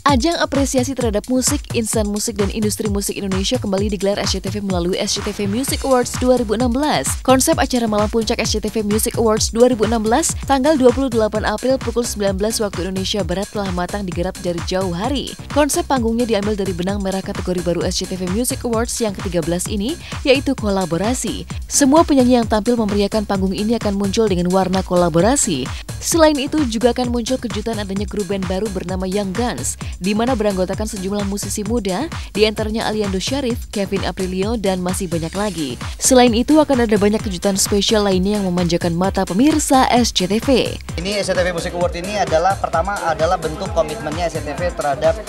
Ajang apresiasi terhadap musik, insan musik, dan industri musik Indonesia kembali digelar SCTV melalui SCTV Music Awards 2016. Konsep acara Malam Puncak SCTV Music Awards 2016 tanggal 28 April pukul 19 waktu Indonesia Barat telah matang digarap dari jauh hari. Konsep panggungnya diambil dari benang merah kategori baru SCTV Music Awards yang ke-13 ini, yaitu kolaborasi. Semua penyanyi yang tampil memeriahkan panggung ini akan muncul dengan warna kolaborasi. Selain itu juga akan muncul kejutan adanya grup band baru bernama Young Guns, di mana beranggotakan sejumlah musisi muda, di antaranya Aliando Syarif, Kevin Aprilio, dan masih banyak lagi. Selain itu akan ada banyak kejutan spesial lainnya yang memanjakan mata pemirsa SCTV. Ini SCTV Music Award ini adalah pertama adalah bentuk komitmennya SCTV terhadap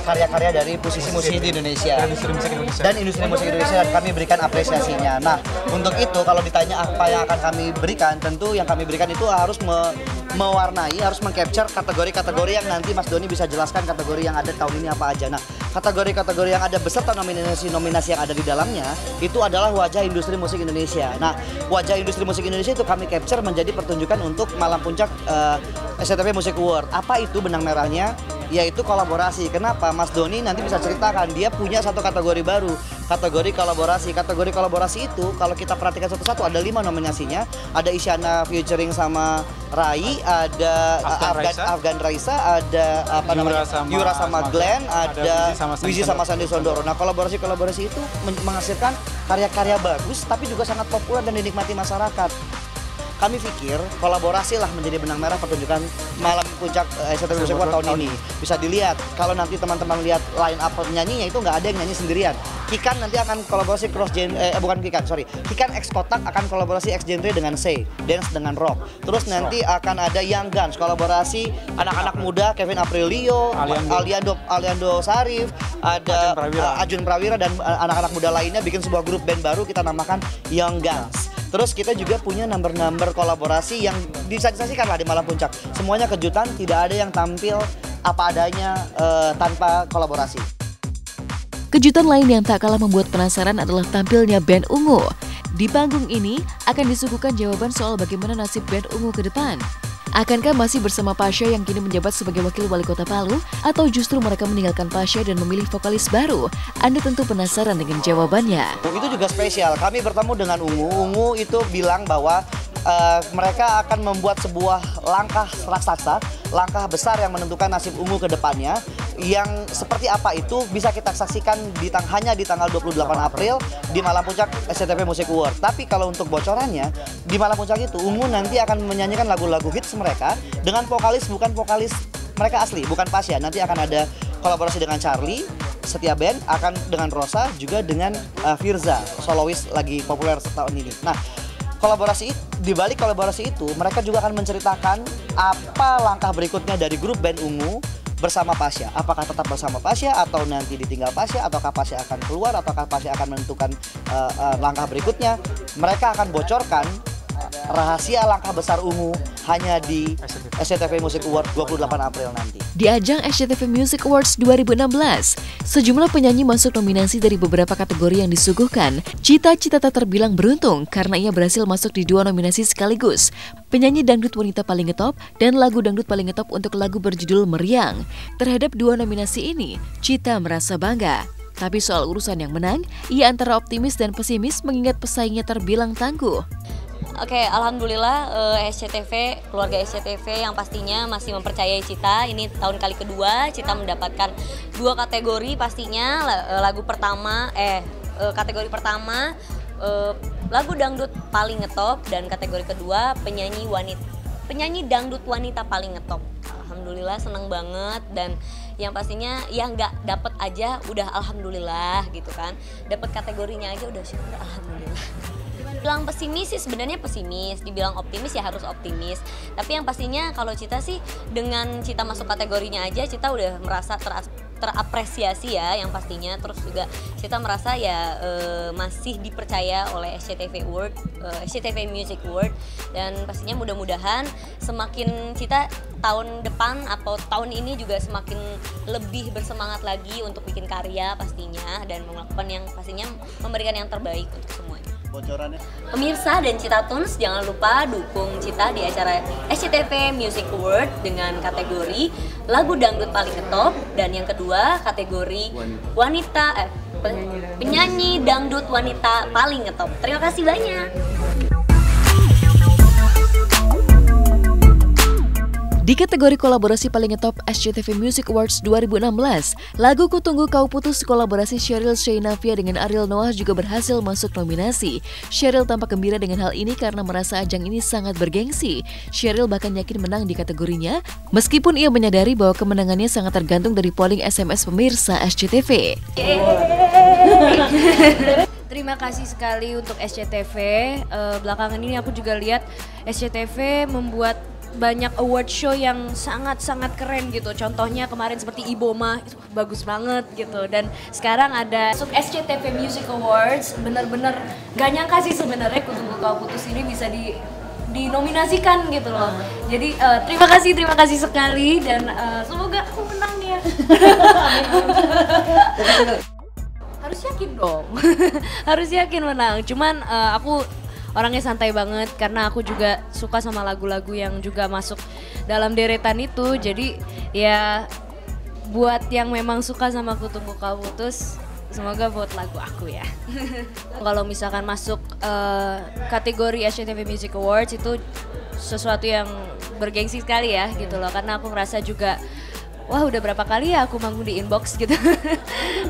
karya-karya dari musisi-musisi di Indonesia dan industri musik Indonesia, dan kami berikan apresiasinya. Nah, untuk itu kalau ditanya apa yang akan kami berikan, tentu yang kami berikan itu harus mewarnai, harus meng-capture kategori-kategori yang nanti Mas Doni bisa jelaskan kategori yang ada tahun ini apa aja. Nah, kategori-kategori yang ada beserta nominasi-nominasi yang ada di dalamnya itu adalah wajah industri musik Indonesia. Nah, wajah industri musik Indonesia itu kami capture menjadi pertunjukan untuk Malam Puncak SCTV Music Award. Apa itu benang merahnya? Yaitu kolaborasi. Kenapa? Mas Doni nanti bisa ceritakan, dia punya satu kategori baru, kategori kolaborasi. Kategori kolaborasi itu kalau kita perhatikan satu-satu ada 5 nominasinya. Ada Isyana featuring sama Rai, ada Afgan Raisa, ada Yura sama Glenn, ada Wizi sama Sandy Sondoro. Nah, kolaborasi itu menghasilkan karya-karya bagus tapi juga sangat populer dan dinikmati masyarakat. Kami pikir kolaborasi lah menjadi benang merah pertunjukan Malam Puncak SCTV Music Award tahun ini. Bisa dilihat kalau nanti teman-teman lihat line up penyanyinya itu nggak ada yang nyanyi sendirian. Kikan nanti akan kolaborasi Kikan X Kotak akan kolaborasi X genre dengan C, dance dengan rock. Terus nanti akan ada Young Guns kolaborasi anak-anak muda, Kevin Aprilio, Aliando Syarif, ada Ajun Prawira dan anak-anak muda lainnya bikin sebuah grup band baru kita namakan Young Guns. Terus kita juga punya number kolaborasi yang bisa disaksikan lah di Malam Puncak. Semuanya kejutan, tidak ada yang tampil apa adanya tanpa kolaborasi. Kejutan lain yang tak kalah membuat penasaran adalah tampilnya band Ungu. Di panggung ini akan disuguhkan jawaban soal bagaimana nasib band Ungu ke depan. Akankah masih bersama Pasha yang kini menjabat sebagai wakil wali kota Palu, atau justru mereka meninggalkan Pasha dan memilih vokalis baru? Anda tentu penasaran dengan jawabannya. Itu juga spesial. Kami bertemu dengan Ungu. Ungu itu bilang bahwa mereka akan membuat sebuah langkah raksasa, langkah besar yang menentukan nasib Ungu ke depannya. Yang seperti apa itu bisa kita saksikan hanya di tanggal 28 April di Malam Puncak SCTV Music Award. Tapi kalau untuk bocorannya, di Malam Puncak itu Ungu nanti akan menyanyikan lagu-lagu hits mereka dengan bukan vokalis mereka asli, bukan Pasha. Nanti akan ada kolaborasi dengan Charlie Setia Band, akan dengan Rosa, juga dengan Firza, solois lagi populer setahun ini. Nah, di balik kolaborasi itu mereka juga akan menceritakan apa langkah berikutnya dari grup band Ungu bersama Pasha. Apakah tetap bersama Pasha atau nanti ditinggal Pasha, ataukah Pasha akan keluar, ataukah Pasha akan menentukan langkah berikutnya. Mereka akan bocorkan rahasia langkah besar Ungu hanya di SCTV Music Award 28 April nanti. Di ajang SCTV Music Awards 2016, sejumlah penyanyi masuk nominasi dari beberapa kategori yang disuguhkan. Cita-Cita tak terbilang beruntung karena ia berhasil masuk di 2 nominasi sekaligus, penyanyi dangdut wanita paling ngetop dan lagu dangdut paling ngetop untuk lagu berjudul Meriang. Terhadap 2 nominasi ini, Cita merasa bangga. Tapi soal urusan yang menang, ia antara optimis dan pesimis mengingat pesaingnya terbilang tangguh. Oke, alhamdulillah SCTV, keluarga SCTV yang pastinya masih mempercayai Cita. Ini tahun kali kedua Cita mendapatkan 2 kategori pastinya. Kategori pertama lagu dangdut paling ngetop, dan kategori kedua penyanyi dangdut wanita paling ngetop. Alhamdulillah seneng banget, dan yang pastinya yang nggak dapet aja udah alhamdulillah gitu kan. Dapet kategorinya aja udah syukur alhamdulillah. Dibilang pesimis sih sebenarnya pesimis, dibilang optimis ya harus optimis. Tapi yang pastinya kalau Cita sih dengan Cita masuk kategorinya aja Cita udah merasa terapresiasi ya yang pastinya. Terus juga Cita merasa ya masih dipercaya oleh SCTV Award, SCTV Music Award, dan pastinya mudah-mudahan semakin Cita tahun depan atau tahun ini juga semakin lebih bersemangat lagi untuk bikin karya pastinya, dan melakukan yang pastinya memberikan yang terbaik untuk semuanya. bocorannya. Pemirsa dan Cita Tunes, jangan lupa dukung Cita di acara SCTV Music Award dengan kategori lagu dangdut paling ngetop, dan yang kedua kategori penyanyi dangdut wanita paling ngetop. Terima kasih banyak. Di kategori kolaborasi paling ngetop SCTV Music Awards 2016, lagu Ku Tunggu Kau Putus kolaborasi Sheryl Sheinafia dengan Ariel Noah juga berhasil masuk nominasi. Sheryl tampak gembira dengan hal ini karena merasa ajang ini sangat bergengsi. Sheryl bahkan yakin menang di kategorinya, meskipun ia menyadari bahwa kemenangannya sangat tergantung dari polling SMS pemirsa SCTV. Terima kasih sekali untuk SCTV. Belakangan ini aku juga lihat SCTV membuat banyak award show yang sangat-sangat keren gitu. Contohnya kemarin seperti Iboma, itu bagus banget gitu. Dan sekarang ada SCTV Music Awards, bener-bener gak nyangka sih sebenarnya Ku Tunggu Kau Putus ini bisa dinominasikan gitu loh. Jadi terima kasih sekali, dan semoga aku menang ya. Harus yakin dong. Harus yakin menang. Cuman aku orangnya santai banget karena aku juga suka sama lagu-lagu yang juga masuk dalam deretan itu. Jadi ya buat yang memang suka sama Ku Tunggu Kau Putus, semoga vote lagu aku ya. Kalau misalkan masuk kategori SCTV Music Awards itu sesuatu yang bergengsi sekali ya gitu loh, karena aku ngerasa juga wah udah berapa kali ya aku manggung di Inbox gitu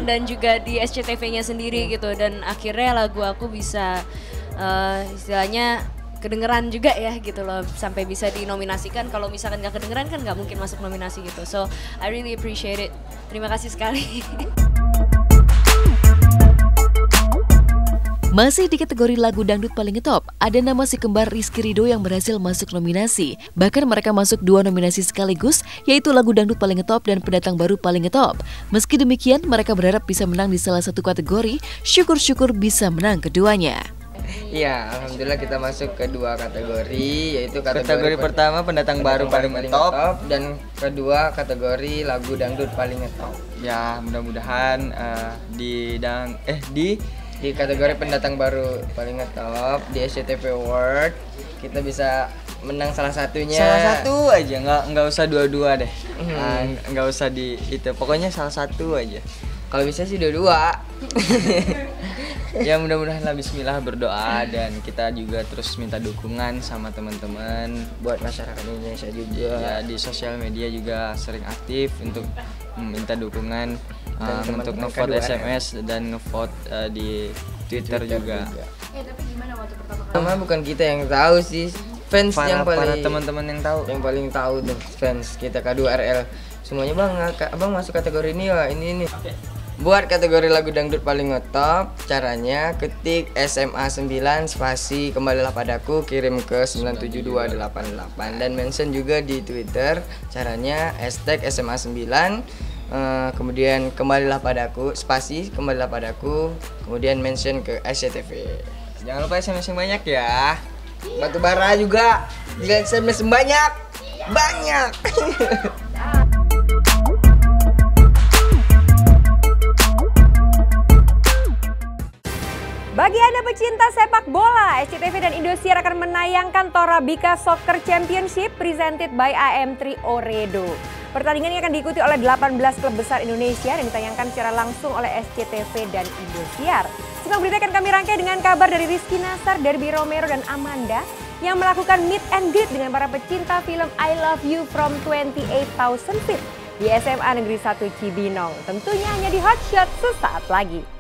dan juga di SCTV-nya sendiri gitu, dan akhirnya lagu aku bisa istilahnya kedengeran juga ya gitu loh, sampai bisa dinominasikan. Kalau misalkan nggak kedengeran kan nggak mungkin masuk nominasi gitu. So I really appreciate it. Terima kasih sekali. Masih di kategori lagu dangdut paling ngetop, ada nama si kembar Rizky Ridho yang berhasil masuk nominasi. Bahkan mereka masuk 2 nominasi sekaligus, yaitu lagu dangdut paling ngetop dan pendatang baru paling ngetop. Meski demikian, mereka berharap bisa menang di salah satu kategori, syukur-syukur bisa menang keduanya. Iya, alhamdulillah kita masuk ke 2 kategori, yaitu kategori pertama pendatang baru paling ngetop, dan kedua kategori lagu dangdut paling ngetop. Ya, mudah-mudahan di kategori pendatang baru paling ngetop di SCTV Award kita bisa menang salah satunya. Salah satu aja, nggak usah dua-dua deh. Nggak usah di itu, pokoknya salah satu aja. Kalau bisa sih dua-dua. Ya mudah-mudahan lah, bismillah, berdoa, dan kita juga terus minta dukungan sama teman-teman Buat masyarakat Indonesia juga. ya, di sosial media juga sering aktif untuk minta dukungan untuk ngevote SMS dan ngevote di Twitter juga. Tapi gimana waktu pertama kali? Sama bukan kita yang tahu sih, fans yang Para paling teman-teman yang tahu. yang paling tahu tuh fans kita K2RL. Semuanya bang, abang masuk kategori ini ya, ini. Buat kategori lagu dangdut paling ngetop, caranya ketik SMA 9 spasi kembalilah padaku, kirim ke 97288 dan mention juga di Twitter. Caranya hashtag SMA 9 kemudian kembalilah padaku spasi kembalilah padaku, kemudian mention ke SCTV. Jangan lupa SMS yang banyak ya. Batu bara juga, juga SMS banyak. Bagi Anda pecinta sepak bola, SCTV dan Indosiar akan menayangkan Torabika Soccer Championship presented by AM3 Ooredoo. Pertandingan ini akan diikuti oleh 18 klub besar Indonesia dan ditayangkan secara langsung oleh SCTV dan Indosiar. Simak berita akan kami rangkai dengan kabar dari Rizky Nasar, Derby Romero, dan Amanda yang melakukan meet and greet dengan para pecinta film I Love You from 28,000 Feet di SMA Negeri 1 Cibinong. Tentunya hanya di Hot Shot sesaat lagi.